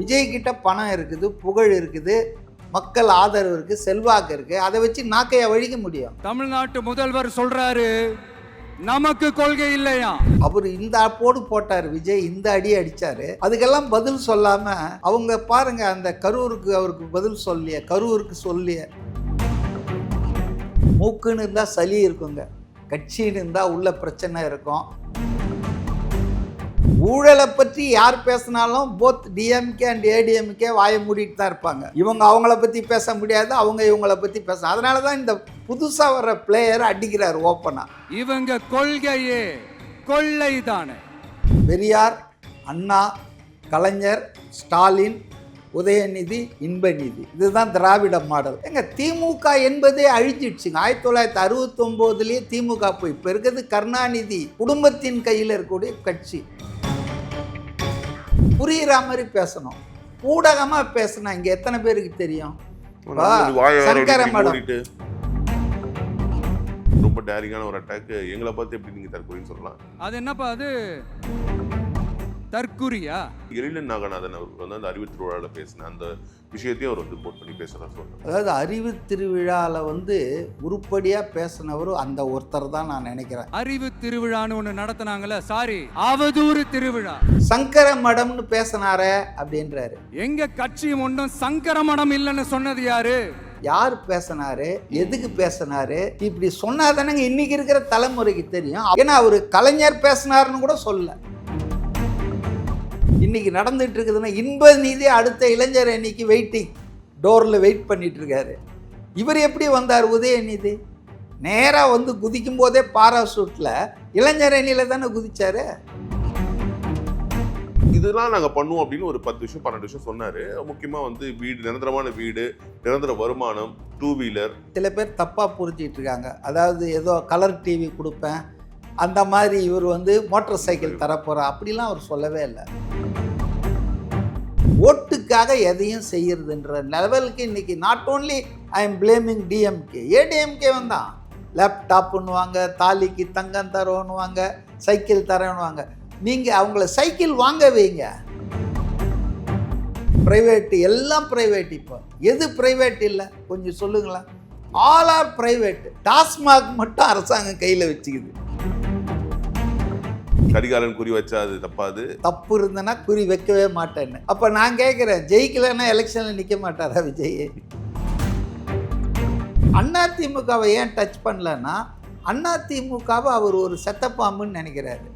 விஜய் கிட்ட பணம் இருக்குது, புகழ் இருக்குது, மக்கள் ஆதரவு இருக்கு, செல்வாக்கு இருக்கு. அதை வச்சு நாக்கைய வழிக்க முடியும். தமிழ்நாட்டு முதல்வர் சொல்றாரு நமக்கு கொள்கை இல்லையா. அவர் இந்த போடு போட்டார், விஜய் இந்த அடி அடிச்சாரு. அதுக்கெல்லாம் பதில் சொல்லாம அவங்க பாருங்க, அந்த கரூருக்கு அவருக்கு பதில் சொல்லிய, கரூருக்கு சொல்லிய. மூக்குன்னு இருந்தா சளி இருக்குங்க, கட்சின்னு இருந்தா உள்ள பிரச்சனை இருக்கும். ஊழலை பற்றி யார் பேசினாலும் போத் டிஎம்கே அண்ட் ஏடிஎம்கே வாயை மூடிட்டு தான் இருப்பாங்க. இவங்க அவங்கள பற்றி பேச முடியாது, அவங்க இவங்கள பற்றி பேச. அதனால தான் இந்த புதுசாக வர்ற பிளேயர் அடிக்கிறார் ஓப்பனா. இவங்க கொள்கையே கொள்ளை தானே. பெரியார், அண்ணா, கலைஞர், ஸ்டாலின், உதயநிதி, இன்பநிதி, இதுதான் திராவிட மாடல். எங்க திமுக என்பதே அழிஞ்சிடுச்சுங்க. 1969 திமுக போய் இப்போ இருக்கிறது கருணாநிதி குடும்பத்தின் கையில் இருக்கக்கூடிய கட்சி. புரியுற மாதிரி பேசணும், ஊடகமா பேசணும். இங்க எத்தனை பேருக்கு தெரியும்? சங்கர மேடம் ரொம்ப டேரிங்கான ஒரு அட்டாக். எங்களை பார்த்து எப்படி நீங்க தற்கொலைன்னு சொல்லலாம்? அது என்னப்பா அது தற்குறியா? எழிலன் நாகநாதன் அவருக்கு வந்து அந்த அறிவு திருவிழாவில் பேசின அந்த விஷயத்தையும் அவர் வந்து போட் பண்ணி பேசுறாரு சொல்றாரு. அதாவது அறிவு திருவிழாவில் வந்து உருப்படியாக பேசினவரும் அந்த ஒருத்தர் தான் நான் நினைக்கிறேன். அறிவு திருவிழான்னு ஒன்று நடத்தினாங்கல்ல, சாரி அவதூறு திருவிழா. சங்கர மடம்னு பேசினாரே அப்படின்றாரு. எங்க கட்சி ஒன்றும் சங்கர மடம் இல்லைன்னு சொன்னது யாரு? யார் பேசினாரு, எதுக்கு பேசினாரு, இப்படி சொன்னாதானங்க இன்னைக்கு இருக்கிற தலைமுறைக்கு தெரியும். ஏன்னா அவரு கலைஞர் பேசினாருன்னு கூட சொல்ல. இன்னைக்கு நடந்துட்டு இருக்குதுன்னா இன்பநிதி அடுத்த இளைஞர் அணிக்கு வெயிட்டிங் டோர்ல வெயிட் பண்ணிட்டு இருக்காரு. இவர் எப்படி வந்தார்? உதயநிதி நேரா வந்து குதிக்கும் போதே பாராசூட்ல இளைஞர் அணியில தானே குதிச்சாரு. இதெல்லாம் நாங்க பண்ணுவோம் அப்படின்னு ஒரு 10 விஷயம் 12 விஷயம் சொன்னாரு. முக்கியமா வந்து வீடு, நிரந்தரமான வீடு, நிரந்தர வருமானம், 2 வீலர். சில பேர் தப்பா புரிஞ்சிட்டு இருக்காங்க. அதாவது ஏதோ கலர் டிவி கொடுப்பேன் அந்த மாதிரி இவர் வந்து மோட்டார் சைக்கிள் தரப்போறா, அப்படிலாம் அவர் சொல்லவே இல்லை. ஓட்டுக்காக எதையும் செய்யறதுன்ற லெவலுக்கு இன்னைக்கு not only I am blaming DMK, ADMK வந்தான். லேப்டாப்னுவாங்க, தாலிக்கு தங்கம் தரோன்னுவாங்க, சைக்கிள் தரேன்னுவாங்க. நீங்கள் அவங்கள சைக்கிள் வாங்க வைங்க. ப்ரைவேட்டு எல்லாம் ப்ரைவேட். இப்போ எது ப்ரைவேட் இல்லை கொஞ்சம் சொல்லுங்களேன்? All R private. டாஸ்மாக் மட்டும் அரசாங்கம் கையில் வச்சுக்குது. கரிகாலன் குறி வச்சா அது தப்பாது. தப்பு இருந்தனா குறி வைக்கவே மாட்டேன்னு. அப்போ நான் கேட்குறேன், ஜெயிக்கலன்னா எலெக்ஷனில் நிற்க மாட்டாரா விஜய்? அதிமுகவை ஏன் டச் பண்ணலன்னா அதிமுகவை அவர் ஒரு செத்தப்பாம்புன்னு நினைக்கிறாரு.